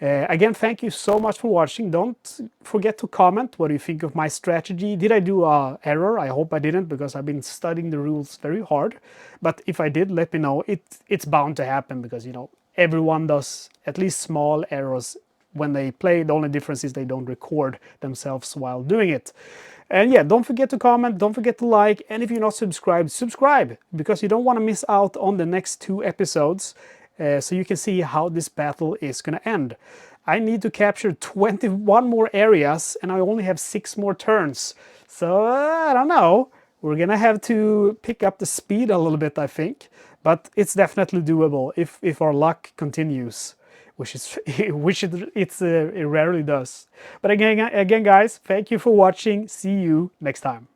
Again, thank you so much for watching. Don't forget to comment what you think of my strategy. Did I do an error? I hope I didn't, because I've been studying the rules very hard. But if I did, let me know. It's bound to happen because, everyone does at least small errors when they play. The only difference is they don't record themselves while doing it. And yeah, don't forget to comment, don't forget to like, and if you're not subscribed, subscribe, because you don't want to miss out on the next 2 episodes, so you can see how this battle is going to end. I need to capture 21 more areas, and I only have 6 more turns. So, I don't know. We're going to have to pick up the speed a little bit, I think. But it's definitely doable if our luck continues, which it rarely does. But again, guys, thank you for watching. See you next time.